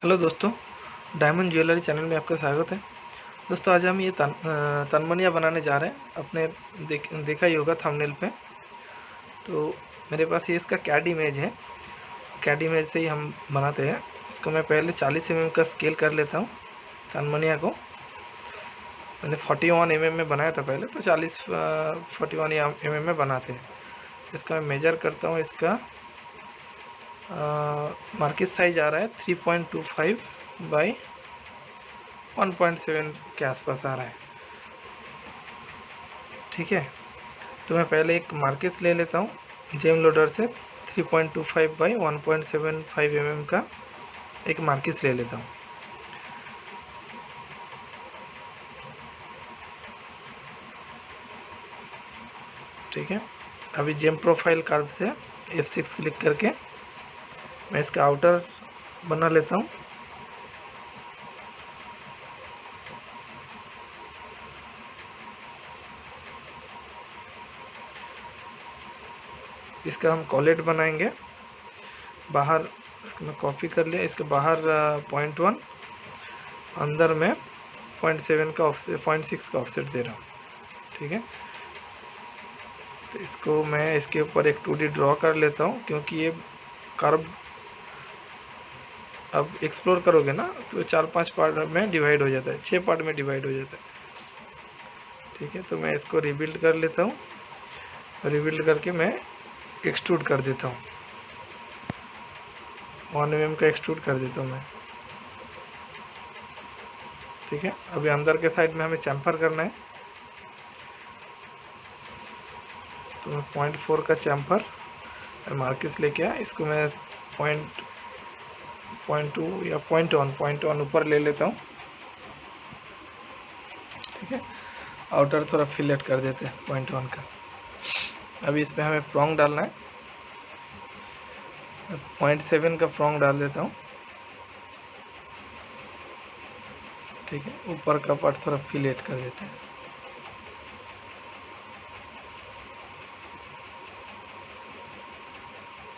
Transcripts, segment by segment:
Hello दोस्तों, diamond jewellery channel में आपका स्वागत है। दोस्तों, आज हम ये तनमनिया बनाने जा रहे हैं। आपने देखा ही होगा थंबनेल पे। तो मेरे पास ये इसका कैड इमेज है। कैड इमेज से ही हम बनाते हैं। इसको मैं पहले 40 mm का स्केल कर लेता हूँ। तनमनिया को मैंने 41 mm में बनाया था पहले, तो 41 mm में बनाते हैं। इसका मैं मेजर करता हूँ। इसका मार्केट साइज आ रहा है 3.25 बाई 1.7 के आसपास आ रहा है। ठीक है, तो मैं पहले एक मार्केस ले लेता हूँ जेम लोडर से। 3.25 बाई 1.75 mm का एक मार्केस ले लेता हूँ। ठीक है, अभी जेम प्रोफाइल कर्व से F6 क्लिक करके मैं इसका आउटर बना लेता हूँ। इसका हम कॉलेट बनाएंगे बाहर। इसको मैं कॉपी कर लिया। इसके बाहर 0.1, अंदर में 0.7 का ऑफसेट, 0.6 का ऑफसेट दे रहा हूँ। ठीक है, तो इसको मैं इसके ऊपर एक 2D ड्रॉ कर लेता हूँ, क्योंकि ये कर्व अब एक्सप्लोर करोगे ना तो 4-5 पार्ट में डिवाइड हो जाता है, 6 पार्ट में डिवाइड हो जाता है। ठीक है, तो मैं इसको रिबिल्ड कर लेता हूँ। रिबिल्ड करके मैं एक्सट्रूड कर देता हूँ। 1 mm का एक्सट्रूड कर देता हूँ मैं। ठीक है, अभी अंदर के साइड में हमें चैम्फर करना है, तो मैं 0.4 का चैम्फर मार्किस लेके आया। इसको मैं 0.2 या 0.1 ऊपर ले लेता हूँ। ठीक है, आउटर थोड़ा फिलेट कर देते हैं 0.1 का। अभी इसमें हमें प्रॉन्ग डालना है। 0.7 का प्रॉन्ग डाल देता हूँ। ठीक है, ऊपर का पार्ट थोड़ा फिलेट कर देते हैं।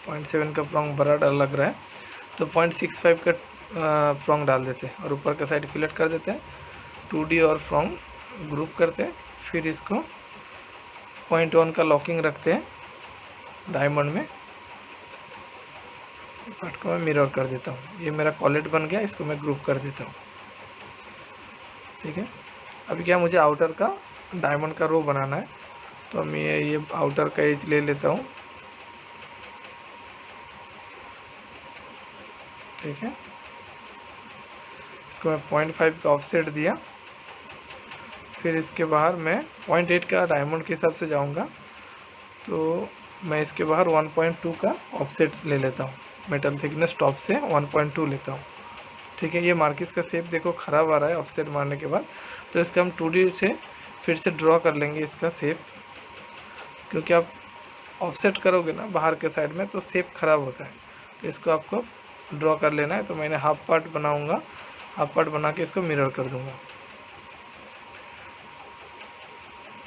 0.7 का प्रॉन्ग बड़ा लग रहा है, तो 0.65 का प्रॉन्ग डाल देते हैं और ऊपर का साइड फिलेट कर देते हैं। 2D और प्रॉन्ग ग्रुप करते हैं, फिर इसको 0.1 का लॉकिंग रखते हैं डायमंड में। पार्ट को मैं मिरर कर देता हूँ। ये मेरा कॉलेट बन गया, इसको मैं ग्रुप कर देता हूँ। ठीक है, अभी क्या मुझे आउटर का डायमंड का रो बनाना है, तो मैं ये आउटर का एज ले लेता हूँ। ठीक है, इसको मैं 0.5 का ऑफसेट दिया। फिर इसके बाहर मैं 0.8 का डायमंड के हिसाब से जाऊंगा, तो मैं इसके बाहर 1.2 का ऑफसेट ले लेता हूँ। मेटल थिकनेस टॉप से 1.2 लेता हूँ। ठीक है, ये मार्किस का शेप देखो ख़राब आ रहा है ऑफसेट मारने के बाद, तो इसका हम 2D से फिर से ड्रॉ कर लेंगे इसका शेप, क्योंकि आप ऑफसेट करोगे ना बाहर के साइड में तो शेप ख़राब होता है। तो इसको आपको ड्रॉ कर लेना है। तो मैंने हाफ पार्ट बनाऊंगा, हाफ पार्ट बना के इसको मिरर कर दूंगा।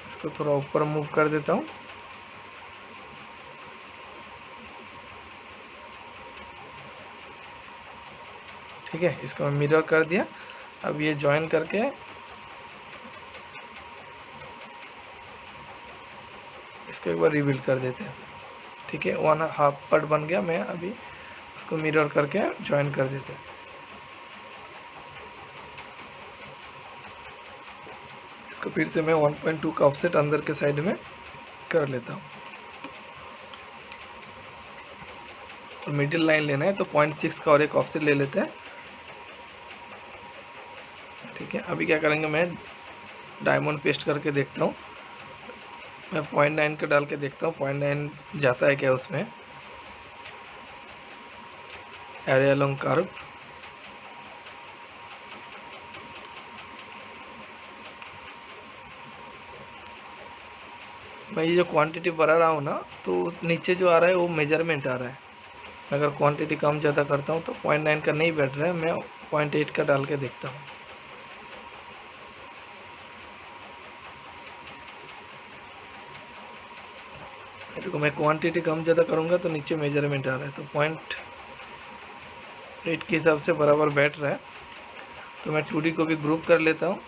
इसको थोड़ा ऊपर मूव कर देता हूँ। ठीक है, इसको मैं मिरर कर दिया। अब ये ज्वाइन करके इसको एक बार रिबिल्ड कर देते हैं। ठीक है, 1/2 पार्ट बन गया। मैं अभी उसको मिरर करके ज्वाइन कर देते हैं। इसको फिर से मैं 1.2 का ऑफसेट अंदर के साइड में कर लेता हूँ और मिडिल लाइन लेना है, तो 0.6 का और एक ऑफसेट ले लेते हैं। ठीक है, अभी क्या करेंगे, मैं डायमंड पेस्ट करके देखता हूँ। मैं 0.9 का डाल के देखता हूँ 0.9 जाता है क्या उसमें। एरे अलोंग कर्व, मैं ये जो क्वांटिटी बढ़ा रहा हूँ ना, तो नीचे जो आ रहा है वो मेजरमेंट आ रहा है। अगर क्वांटिटी कम ज़्यादा करता हूँ तो 0.9 का नहीं बैठ रहा है, मैं 0.8 का डाल के देखता हूँ। देखो, मैं क्वांटिटी कम ज़्यादा करूँगा तो नीचे मेजरमेंट आ रहा है, तो 8 के हिसाब से बराबर बैठ रहा है। तो मैं 2D को भी ग्रुप कर लेता हूँ,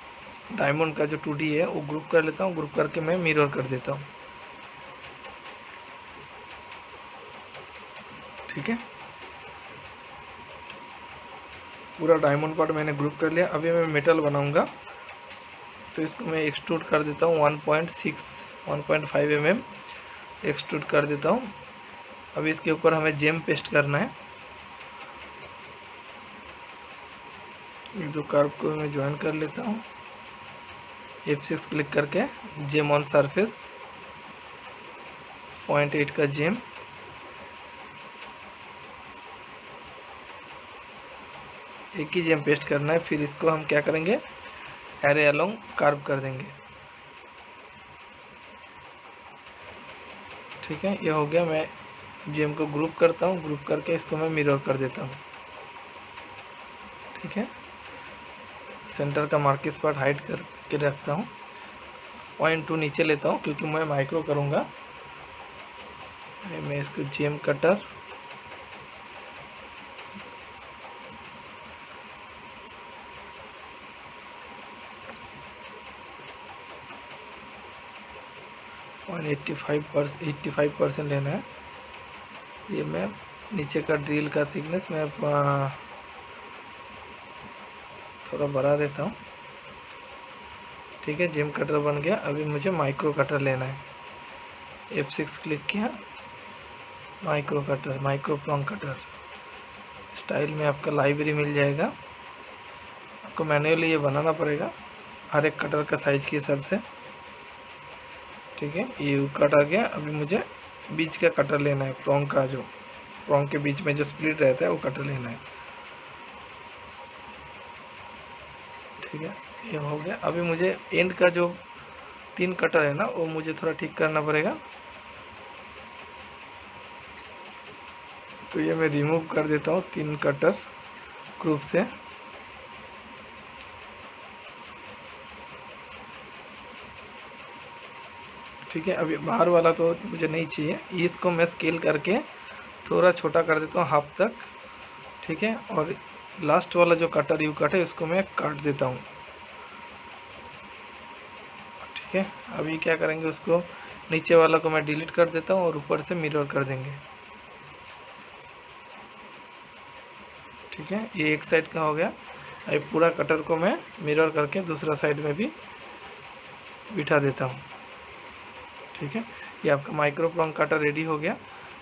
डायमंड का जो 2D है वो ग्रुप कर लेता हूँ, ग्रुप करके मैं मिरर कर देता हूँ। ठीक है, पूरा डायमंड पार्ट मैंने ग्रुप कर लिया। अभी मैं मेटल बनाऊंगा, तो इसको मैं एक्सट्रूड कर देता हूँ 1.5 mm एक्सट्रूड कर देता हूँ। अभी इसके ऊपर हमें जेम पेस्ट करना है। एक दो कर्व को मैं ज्वाइन कर लेता हूँ, F6 क्लिक करके जेम ऑन सरफेस 0.8 का जेम, एक ही जेम पेस्ट करना है। फिर इसको हम क्या करेंगे, एरे अलोंग कर्व कर देंगे। ठीक है, ये हो गया। मैं जेम को ग्रुप करता हूँ, ग्रुप करके इसको मैं मिरर कर देता हूँ। ठीक है, सेंटर का मार्किस पार्ट हाइड करके रखता हूँ, 0.2 नीचे लेता हूँ क्योंकि मैं माइक्रो करूँगा। मैं इसको जेम कटर और 85% लेना है। ये मैं नीचे का ड्रिल का थिकनेस मैं थोड़ा बढ़ा देता हूँ। ठीक है, जेम कटर बन गया। अभी मुझे माइक्रो कटर लेना है, F6 क्लिक किया, micro cutter, micro प्लॉन्ग cutter style में आपका लाइब्रेरी मिल जाएगा। आपको मैन्युअली ये बनाना पड़ेगा हर एक कटर का साइज के हिसाब से। ठीक है, ये कट आ गया। अभी मुझे बीच का कटर लेना है, प्लॉन्ग का, जो प्लॉन्ग के बीच में जो स्प्लिट रहता है वो कटर लेना है। ठीक है, ये हो गया। अभी मुझे एंड का जो 3 कटर है ना, वो मुझे थोड़ा ठीक करना पड़ेगा। तो ये मैं रिमूव कर देता हूँ 3 कटर ग्रुप से। ठीक है, अभी बाहर वाला तो मुझे नहीं चाहिए, इसको मैं स्केल करके थोड़ा छोटा कर देता हूँ हाफ तक। ठीक है, और लास्ट वाला जो कटर यू कट है उसको मैं काट देता हूँ। ठीक है, अभी क्या करेंगे, उसको नीचे वाला को मैं डिलीट कर देता हूँ और ऊपर से मिरर कर देंगे। ठीक है, ये एक साइड का हो गया। अभी पूरा कटर को मैं मिरर करके दूसरा साइड में भी बिठा देता हूँ। ठीक है, ये आपका माइक्रो प्लॉन्ग कटर रेडी हो गया।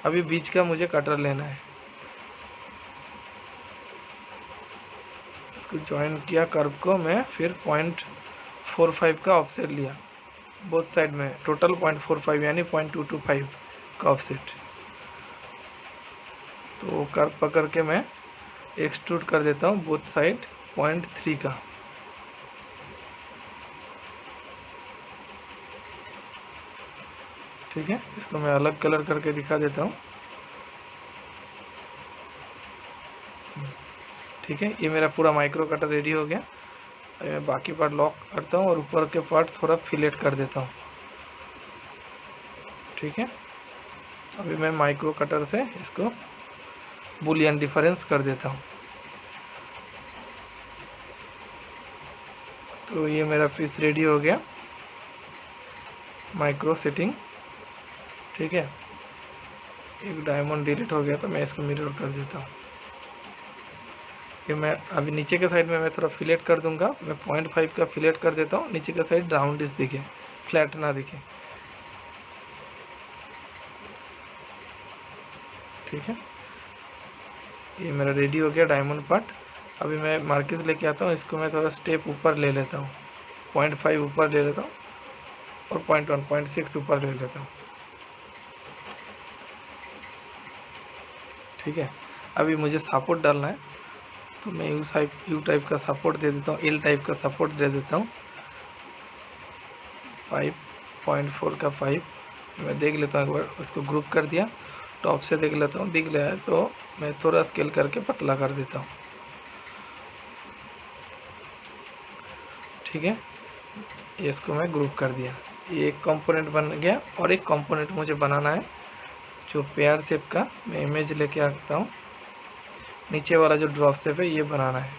अभी बीच का मुझे कटर लेना है, इसको ज्वाइन किया कर्व को मैं, फिर 0.45 का ऑफसेट लिया बोथ साइड में, टोटल 0.45 यानी 0.225 का ऑफसेट। तो कर्व पकड़ के मैं एक्सट्रूड कर देता हूँ बोथ साइड 0.3 का। ठीक है, इसको मैं अलग कलर करके दिखा देता हूँ। ठीक है, ये मेरा पूरा माइक्रो कटर रेडी हो गया। मैं बाकी पार्ट लॉक करता हूँ और ऊपर के पार्ट थोड़ा फिलेट कर देता हूँ। ठीक है, अभी मैं माइक्रो कटर से इसको बुलियन डिफरेंस कर देता हूँ। तो ये मेरा पीस रेडी हो गया, माइक्रो सेटिंग। ठीक है, एक डायमंड डिलीट हो गया तो मैं इसको मिरर कर देता हूँ। ये मैं अभी नीचे के साइड में मैं थोड़ा फिलेट कर दूंगा। मैं 0.5 का फिलेट कर देता हूँ, नीचे का साइड राउंड दिखे, फ्लैट ना दिखे। ठीक है, ये मेरा रेडी हो गया डायमंड पार्ट। अभी मैं मार्किस लेके आता हूँ, इसको मैं थोड़ा स्टेप ऊपर ले लेता हूँ, 0.5 ऊपर ले लेता हूँ और 0.6 ऊपर ले लेता हूँ। ठीक है, अभी मुझे सपोर्ट डालना है, तो मैं यू टाइप का सपोर्ट दे देता हूँ, एल टाइप का सपोर्ट दे देता हूँ। 5.4 का 5 मैं देख लेता हूँ, एक बार उसको ग्रुप कर दिया, टॉप से देख लेता हूँ, दिख रहा है तो मैं थोड़ा स्केल करके पतला कर देता हूँ। ठीक है, इसको मैं ग्रुप कर दिया, ये एक कंपोनेंट बन गया। और एक कंपोनेंट मुझे बनाना है जो पेयर शेप का। मैं इमेज लेके आता हूँ, नीचे वाला जो ड्रॉप शेप है ये बनाना है।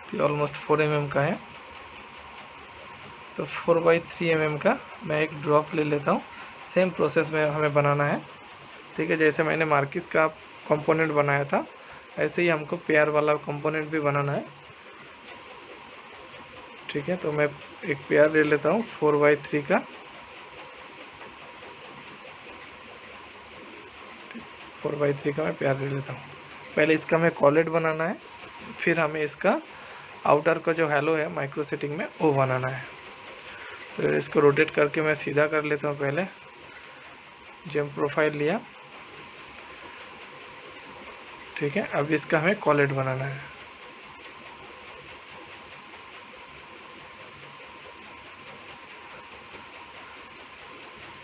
तो ये ऑलमोस्ट 4 mm का है, तो 4/3 mm का मैं एक ड्रॉप ले लेता हूँ। सेम प्रोसेस में हमें बनाना है, ठीक है। जैसे मैंने मार्किस का कंपोनेंट बनाया था ऐसे ही हमको पेयर वाला कंपोनेंट भी बनाना है, ठीक है। तो मैं एक पेयर ले लेता हूँ 4/3 का, 4/3 का मैं पेयर ले लेता हूँ। पहले इसका हमें कॉलेट बनाना है, फिर हमें इसका आउटर का जो हैलो है माइक्रो सेटिंग में वो बनाना है। तो इसको रोटेट करके मैं सीधा कर लेता हूँ। पहले जेम प्रोफाइल लिया, ठीक है। अब इसका हमें कॉलेट बनाना है।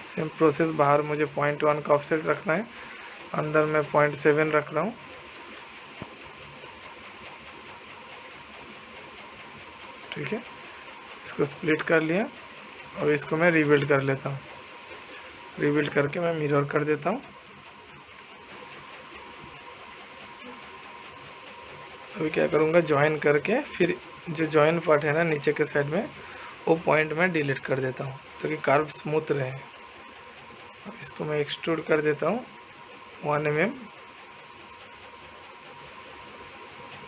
सेम प्रोसेस, बाहर मुझे 0.1 का ऑफसेट रखना है, अंदर मैं 0.7 रख रहा हूँ, ठीक है। इसको स्प्लिट कर लिया और इसको मैं रीबिल्ड कर लेता हूँ। रीबिल्ड करके मैं मिरर कर देता हूँ। अभी क्या करूँगा, ज्वाइन करके फिर जो ज्वाइन पार्ट है ना नीचे के साइड में, वो पॉइंट मैं डिलीट कर देता हूँ ताकि कर्व स्मूथ रहे। इसको मैं एक्सट्रूड कर देता हूँ 1 mm।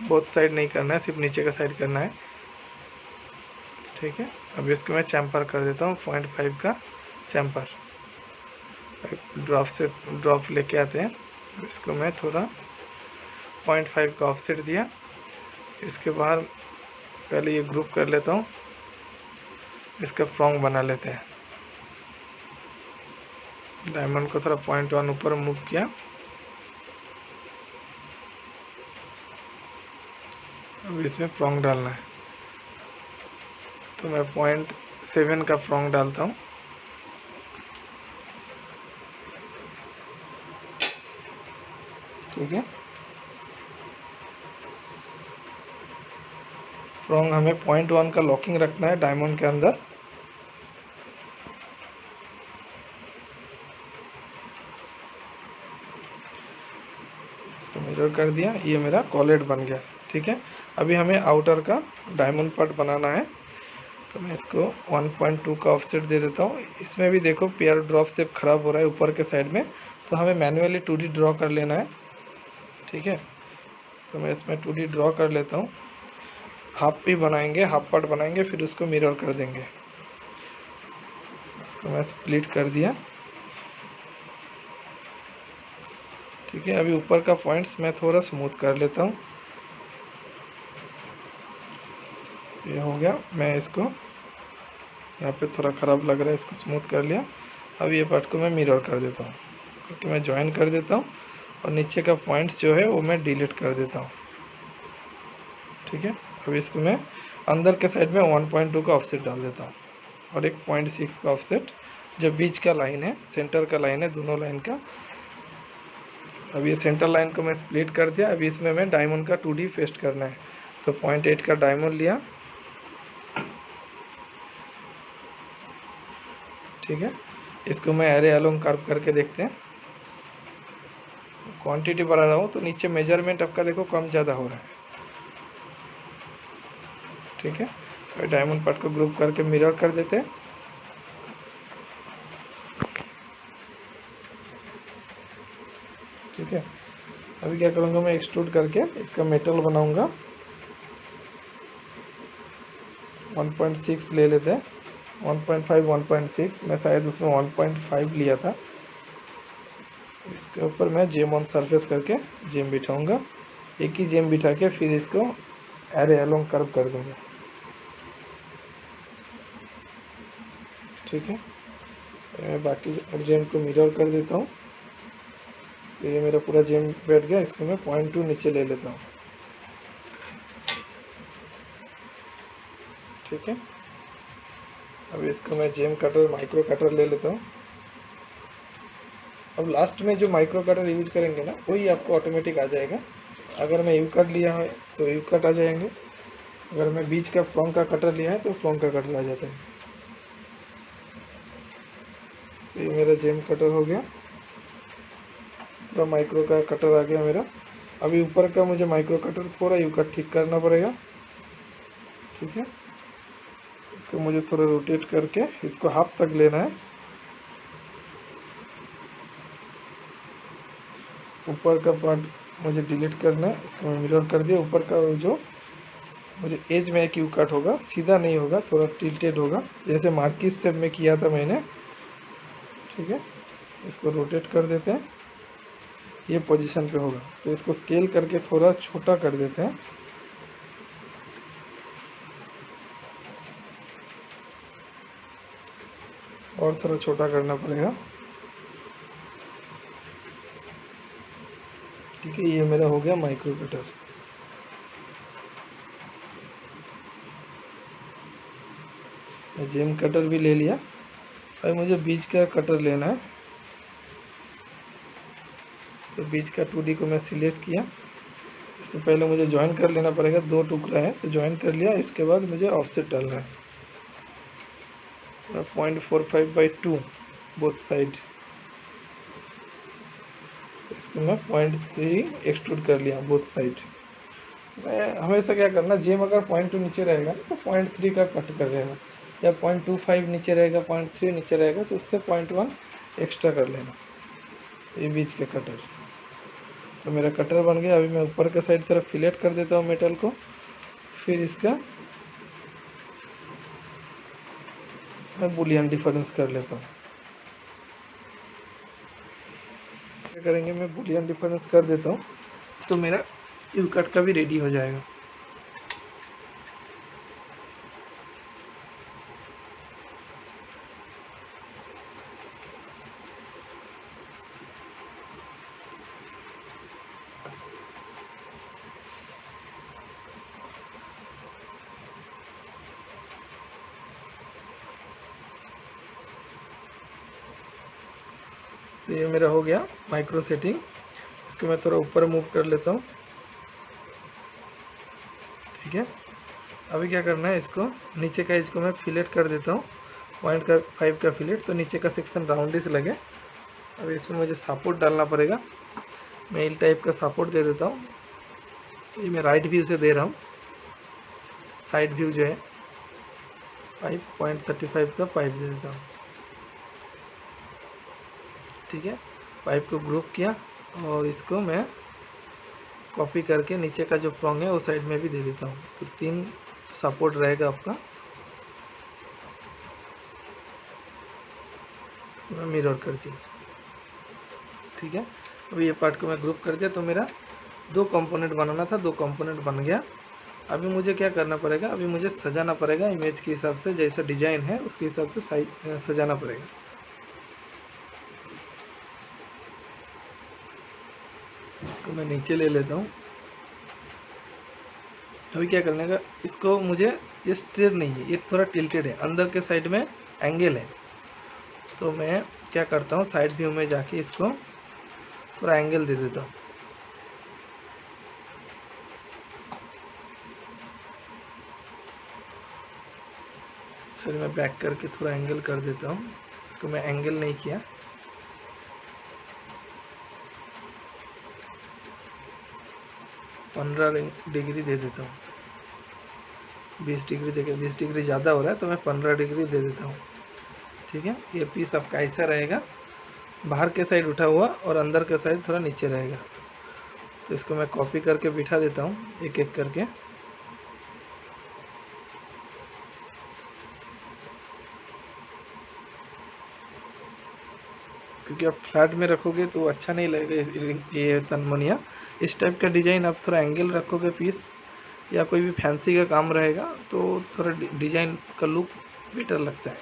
बोथ साइड नहीं करना है, सिर्फ नीचे का साइड करना है, ठीक है। अब इसको मैं चैम्पर कर देता हूँ 0.5 का चैम्पर। ड्रॉप लेके आते हैं। इसको मैं थोड़ा 0.5 का ऑफसेट दिया। इसके बाहर पहले ये ग्रुप कर लेता हूँ, इसका प्रोंग बना लेते हैं। डायमंड को थोड़ा 0.1 ऊपर मूव किया। अब इसमें प्रोंग डालना है, तो मैं 0.7 का प्रोंग डालता हूँ, ठीक है। प्रोंग हमें 0.1 का लॉकिंग रखना है डायमंड के अंदर। इसको मिरर कर दिया, ये मेरा कॉलेट बन गया, ठीक है। अभी हमें आउटर का डायमंड पार्ट बनाना है, तो मैं इसको 1.2 का ऑफसेट दे देता हूँ। इसमें भी देखो पेयर ड्रॉप शेप खराब हो रहा है ऊपर के साइड में, तो हमें मैन्युअली 2D ड्रॉ कर लेना है, ठीक है। तो मैं इसमें 2D ड्रॉ कर लेता हूँ। हाफ भी बनाएंगे, हाफ पार्ट बनाएंगे, फिर उसको मिरर कर देंगे। इसको मैं स्प्लिट कर दिया, ठीक है। अभी ऊपर का पॉइंट्स मैं थोड़ा स्मूथ कर लेता हूँ। ये हो गया। मैं इसको यहाँ पे थोड़ा ख़राब लग रहा है, इसको स्मूथ कर लिया। अब ये पार्ट को मैं मिरर कर देता हूँ, क्योंकि मैं ज्वाइन कर देता हूँ और नीचे का पॉइंट्स जो है वो मैं डिलीट कर देता हूँ, ठीक है। अब इसको मैं अंदर के साइड में 1.2 का ऑफसेट डाल देता हूँ और एक 0.6 का ऑफसेट जो बीच का लाइन है, सेंटर का लाइन है, दोनों लाइन का। अब ये सेंटर लाइन को मैं स्प्लिट कर दिया। अभी इसमें मैं डायमंड का 2D पेस्ट करना है, तो 0.8 का डायमंड लिया, ठीक है। इसको मैं एरे अलोंग कर्व करके देखते हैं। क्वांटिटी बढ़ा रहा हूँ तो नीचे मेजरमेंट आपका देखो कम ज़्यादा हो रहा है, ठीक है। डायमंड पार्ट को ग्रुप करके मिरर कर देते हैं, ठीक है। अभी क्या करूँगा, मैं एक्सट्रूड करके इसका मेटल बनाऊँगा। 1.6 ले लेते हैं, 1.5 1.6, मैं शायद उसमें 1.5 लिया था। इसके ऊपर मैं जेम ऑन सरफेस करके जेम बिठाऊंगा। एक ही जेम बिठा के फिर इसको एरे अलोंग कर्व कर दूंगा, ठीक है। मैं बाकी जेम को मिरर कर देता हूँ। तो ये मेरा पूरा जेम बैठ गया। इसको मैं 0.2 नीचे ले लेता हूँ, ठीक है। अब इसको मैं जेम कटर माइक्रो कटर ले लेता हूँ। अब लास्ट में जो माइक्रो कटर यूज करेंगे ना वही आपको ऑटोमेटिक आ जाएगा। अगर मैं यू कट लिया है तो यू कट आ जाएंगे, अगर मैं बीच का फ्लॉन्ग का कटर लिया है तो फ्लॉन्ग का कटर आ जाता है। तो ये मेरा जेम कटर हो गया, पूरा माइक्रो का कटर आ गया मेरा। अभी ऊपर का मुझे माइक्रो कटर थोड़ा यू कट ठीक करना पड़ेगा। ठीक है, इसको मुझे थोड़ा रोटेट करके इसको हाफ तक लेना है। ऊपर का पार्ट मुझे डिलीट करना है, इसको मैं मिरर कर दिया। ऊपर का जो मुझे एज में एक यू कट होगा, सीधा नहीं होगा, थोड़ा टिल्टेड होगा, जैसे मार्किस शेप में किया था मैंने। ठीक है, इसको रोटेट कर देते हैं, ये पोजीशन पे होगा। तो इसको स्केल करके थोड़ा छोटा कर देते हैं। और थोड़ा छोटा करना पड़ेगा। ठीक है, ये मेरा हो गया माइक्रो कटर। जेम कटर भी ले लिया। अब मुझे बीच का कटर लेना है, तो बीच का 2D को मैं सिलेक्ट किया। इसको पहले मुझे ज्वाइन कर लेना पड़ेगा, 2 टुकड़ा है तो ज्वाइन कर लिया। इसके बाद मुझे ऑफसेट डालना है, तो 0.45/2 बोथ साइड। इसको मैं 0.3 एक्सट्रूड कर लिया बोथ साइड। मैं हमेशा क्या करना, जेम अगर 0.2 नीचे रहेगा तो 0.3 का कट कर लेना, या 0.25 नीचे रहेगा, 0.3 नीचे रहेगा तो उससे 0.1 एक्स्ट्रा कर लेना, ये बीच के कटर। तो मेरा कटर बन गया। अभी मैं ऊपर के साइड सिर्फ फिलेट कर देता हूँ मेटल को, फिर इसका मैं बुलियन डिफरेंस कर लेता हूँ। क्या करेंगे, मैं बुलियन डिफरेंस कर देता हूँ तो मेरा यू कट का भी रेडी हो जाएगा। तो ये मेरा हो गया माइक्रो सेटिंग। इसको मैं थोड़ा ऊपर मूव कर लेता हूँ। ठीक है, अभी क्या करना है, इसको नीचे का इसको मैं फिलेट कर देता हूँ, 0.5 का फिलेट, तो नीचे का सेक्शन राउंड से लगे। अब इसमें मुझे सपोर्ट डालना पड़ेगा, मैं एल टाइप का सपोर्ट दे देता हूँ। ये मैं राइट व्यू से दे रहा हूँ, साइड व्यू जो है पाइप 0.35 का पाइप दे देता हूँ। ठीक है, पाइप को ग्रुप किया और इसको मैं कॉपी करके नीचे का जो प्रोंग है वो साइड में भी दे देता हूँ, तो 3 सपोर्ट रहेगा आपका। इसको मैं मिरर कर दिया। ठीक है, अभी ये पार्ट को मैं ग्रुप कर दिया, तो मेरा 2 कंपोनेंट बनाना था, 2 कंपोनेंट बन गया। अभी मुझे क्या करना पड़ेगा, अभी मुझे सजाना पड़ेगा इमेज के हिसाब से, जैसा डिजाइन है उसके हिसाब से सजाना पड़ेगा। इसको मैं नीचे ले लेता हूँ। अभी क्या करने का, इसको मुझे, ये स्ट्रेट नहीं है, ये थोड़ा टिल्टेड है, अंदर के साइड में एंगल है। तो मैं क्या करता हूँ, साइड व्यू में जाके इसको थोड़ा एंगल दे देता हूँ। चलिए मैं बैक करके थोड़ा एंगल कर देता हूँ। इसको मैं एंगल नहीं किया, डिग्री दे देता हूँ। 20 डिग्री देखिए, 20 डिग्री ज़्यादा हो रहा है तो मैं 15 डिग्री दे देता हूँ। ठीक है, ये पीस आपका ऐसा रहेगा, बाहर के साइड उठा हुआ और अंदर के साइड थोड़ा नीचे रहेगा। तो इसको मैं कॉपी करके बिठा देता हूँ एक एक करके। क्योंकि आप फ्लैट में रखोगे तो अच्छा नहीं लगेगा ये तनमनिया। इस टाइप का डिज़ाइन आप थोड़ा एंगल रखोगे पीस, या कोई भी फैंसी का काम रहेगा तो थोड़ा डिज़ाइन का लुक बेटर लगता है।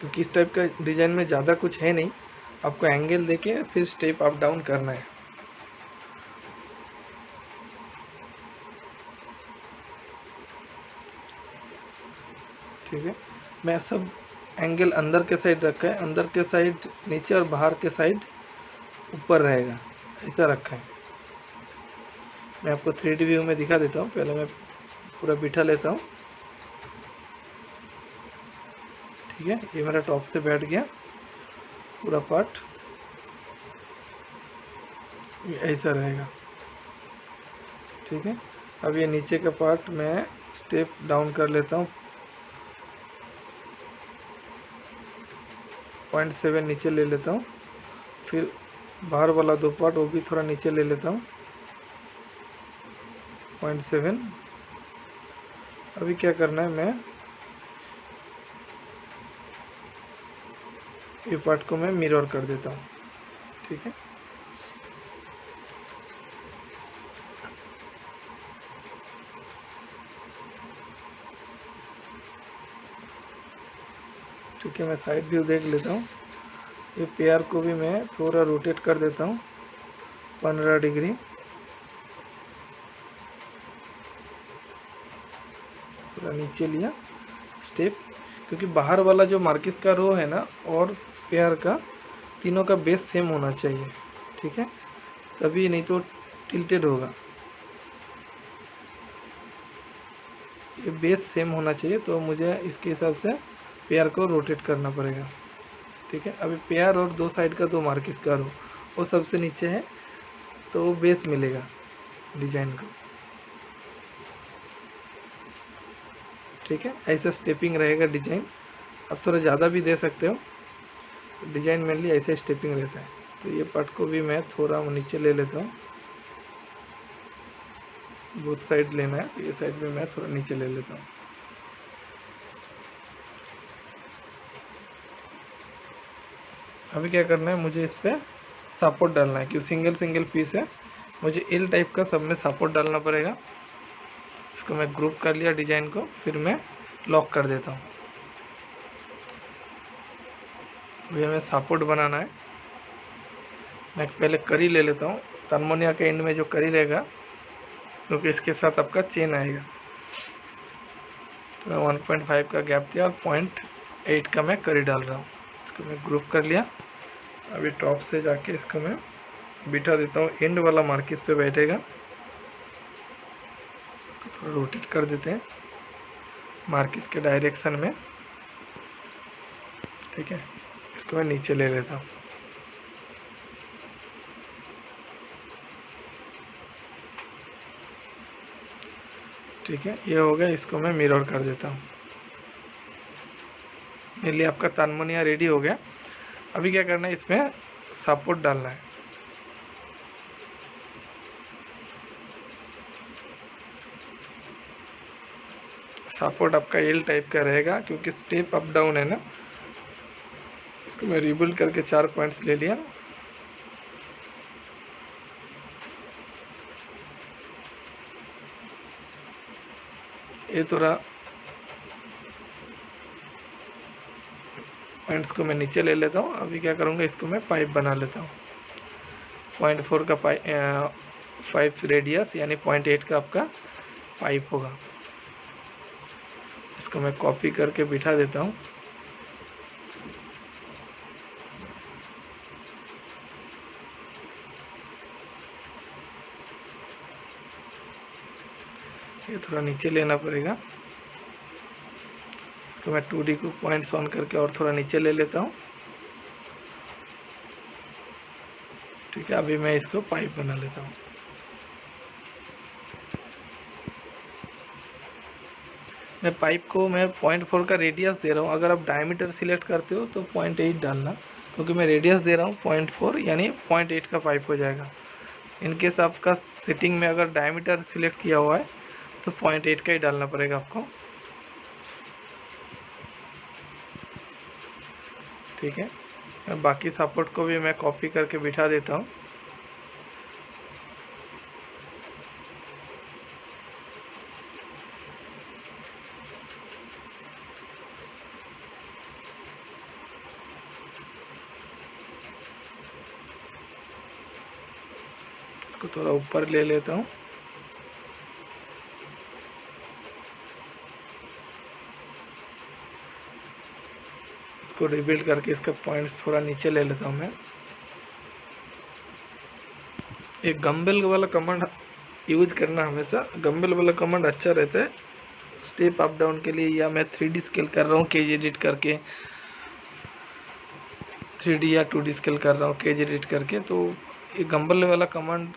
क्योंकि इस टाइप का डिज़ाइन में ज़्यादा कुछ है नहीं, आपको एंगल देके फिर स्टेप अप डाउन करना है। ठीक है, मैं सब एंगल अंदर के साइड रखा है, अंदर के साइड नीचे और बाहर के साइड ऊपर रहेगा, ऐसा रखा है। मैं आपको 3D व्यू में दिखा देता हूँ, पहले मैं पूरा बिठा लेता हूँ। ठीक है, ये मेरा टॉप से बैठ गया। पूरा पार्ट ये ऐसा रहेगा। ठीक है, अब ये नीचे का पार्ट मैं स्टेप डाउन कर लेता हूँ, 0.7 नीचे ले लेता हूँ। फिर बाहर वाला 2 पार्ट वो भी थोड़ा नीचे ले लेता हूँ, 0.7। अभी क्या करना है, मैं ये पार्ट को मैं मिरर कर देता हूँ। ठीक है, ठीक है, मैं साइड व्यू देख लेता हूँ। ये पेयर को भी मैं थोड़ा रोटेट कर देता हूँ 15 डिग्री। थोड़ा नीचे लिया स्टेप, क्योंकि बाहर वाला जो मार्किस का रो है ना और पेयर का तीनों का बेस सेम होना चाहिए। ठीक है, तभी, नहीं तो टिल्टेड होगा। ये बेस सेम होना चाहिए, तो मुझे इसके हिसाब से पेयर को रोटेट करना पड़ेगा। ठीक है, अभी पेयर और 2 साइड का 2 मार्किस का रो वो सबसे नीचे है, तो वो बेस मिलेगा डिजाइन को। ठीक है, ऐसा स्टेपिंग रहेगा डिजाइन। अब थोड़ा ज़्यादा भी दे सकते हो, डिजाइन मेनली ऐसे स्टेपिंग रहता है। तो ये पार्ट को भी मैं थोड़ा नीचे ले लेता हूँ, बोथ साइड लेना है, तो ये साइड में मैं थोड़ा नीचे ले लेता हूँ। अभी क्या करना है, मुझे इस पर सपोर्ट डालना है, क्योंकि सिंगल सिंगल पीस है, मुझे एल टाइप का सब में सपोर्ट डालना पड़ेगा। इसको मैं ग्रुप कर लिया डिजाइन को, फिर मैं लॉक कर देता हूँ। अभी हमें सपोर्ट बनाना है। मैं पहले करी ले लेता हूँ, तनमोनिया के एंड में जो करी रहेगा, क्योंकि इसके साथ आपका चेन आएगा। तो मैं 1.5 का गैप दिया और 0.8 का मैं करी डाल रहा हूँ। इसको मैं ग्रुप कर लिया। अभी टॉप से जाके इसको मैं बिठा देता हूँ, एंड वाला मार्किस पे बैठेगा। इसको थोड़ा रोटेट कर देते हैं मार्किस के डायरेक्शन में। ठीक है, इसको मैं नीचे ले लेता हूँ। ठीक है, ये हो गया। इसको मैं मिरर कर देता हूँ। मेरे लिए आपका तनमोनिया रेडी हो गया। अभी क्या करना है, इसमें सपोर्ट डालना है। सपोर्ट आपका एल टाइप का रहेगा, क्योंकि स्टेप अप डाउन है ना। इसको मैं रिबिल्ड करके 4 पॉइंट्स ले लिया। ये थोड़ा पॉइंट्स को मैं नीचे ले लेता हूँ। अभी क्या करूँगा, इसको मैं पाइप बना लेता हूँ। 0.4 का पाइप, 5 रेडियस, यानी 0.8 का आपका पाइप होगा। इसको मैं कॉपी करके बिठा देता हूँ। ये थोड़ा नीचे लेना पड़ेगा। इसको मैं 2D को पॉइंट्स ऑन करके और थोड़ा नीचे ले लेता हूँ। ठीक है, अभी मैं इसको पाइप बना लेता हूँ। मैं पाइप को मैं 0.4 का रेडियस दे रहा हूँ। अगर आप डायमीटर सिलेक्ट करते हो तो 0.8 डालना, क्योंकि मैं रेडियस दे रहा हूँ 0.4, यानी 0.8 का पाइप हो जाएगा। इनकेस आपका सेटिंग में अगर डायमीटर सिलेक्ट किया हुआ है तो 0.8 का ही डालना पड़ेगा आपको। ठीक है, मैं बाकी सपोर्ट को भी मैं कॉपी करके बिठा देता हूँ। इसको थोड़ा ऊपर ले लेता हूँ। इसको रिबिल्ड करके इसका पॉइंट्स थोड़ा नीचे ले लेता हूँ मैं। एक गम्बल वाला कमांड यूज करना हमेशा। गम्बल वाला कमांड अच्छा रहता है स्टेप अप डाउन के लिए। या मैं 3D स्केल कर रहा हूँ केज एडिट करके, 3D या 2D स्केल कर रहा हूँ केज एडिट करके, तो ये गंबल वाला कमांड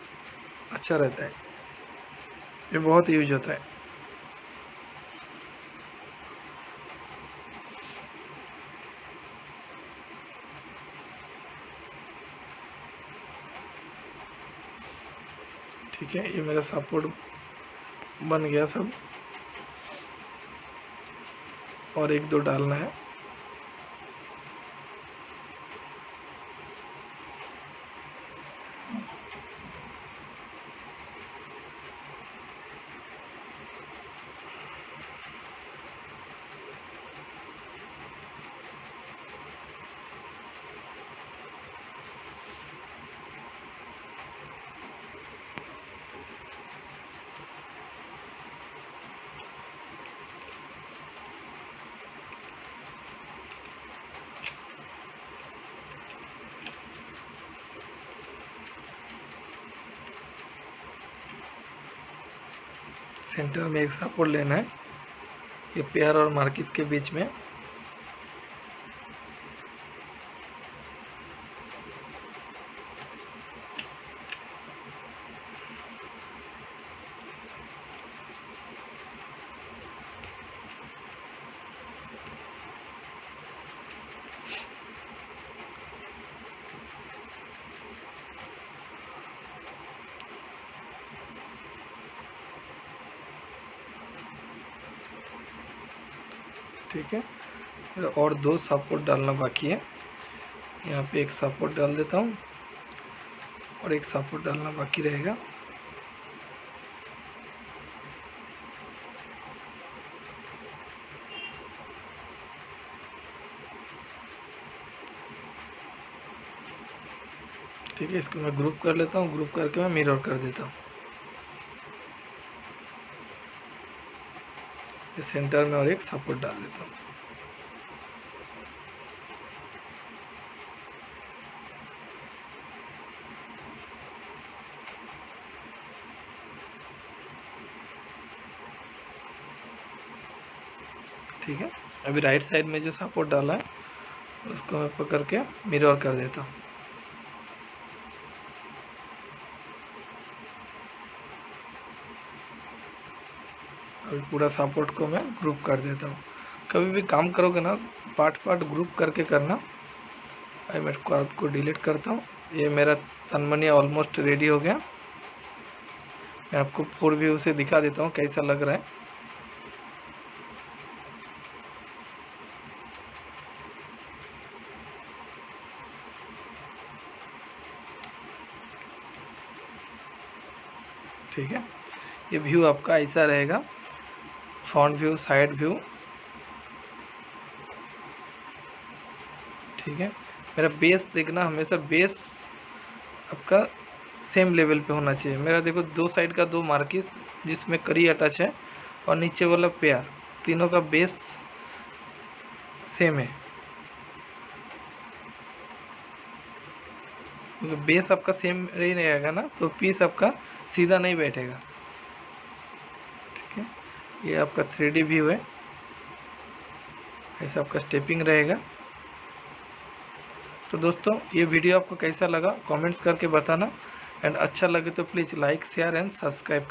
अच्छा रहता है, ये बहुत यूज होता है। ठीक है, ये मेरा सपोर्ट बन गया सब, और 1-2 डालना है। सेंटर में एक सपोर्ट लेना है, ये पेयर और मार्किस के बीच में। ठीक है, और 2 सपोर्ट डालना बाकी है। यहाँ पे एक सपोर्ट डाल देता हूँ और एक सपोर्ट डालना बाकी रहेगा। ठीक है, इसको मैं ग्रुप कर लेता हूँ, ग्रुप करके मैं मिरर कर देता हूँ सेंटर में, और एक सपोर्ट डाल देता हूँ। ठीक है, अभी राइट साइड में जो सपोर्ट डाला है उसको मैं पकड़ के मिरर कर देता हूँ। अभी पूरा सपोर्ट को मैं ग्रुप कर देता हूँ। कभी भी काम करोगे ना, पार्ट पार्ट ग्रुप करके करना। अभी मैं कर्व को डिलीट करता हूँ। ये मेरा तनमनी ऑलमोस्ट रेडी हो गया। मैं आपको 4 व्यू से दिखा देता हूँ कैसा लग रहा है। ठीक है, ये व्यू आपका ऐसा रहेगा, फ्रंट व्यू, साइड व्यू। ठीक है, मेरा बेस देखना, हमेशा बेस आपका सेम लेवल पे होना चाहिए। मेरा देखो 2 साइड का 2 मार्किस जिसमें करी अटैच है, और नीचे वाला पेयर, तीनों का बेस सेम है। क्योंकि बेस आपका सेम नहीं रहेगा ना, तो पीस आपका सीधा नहीं बैठेगा। ठीक है, ये आपका 3D व्यू है, ऐसा आपका स्टेपिंग रहेगा। तो दोस्तों, ये वीडियो आपको कैसा लगा कमेंट्स करके बताना, एंड अच्छा लगे तो please like, share and subscribe.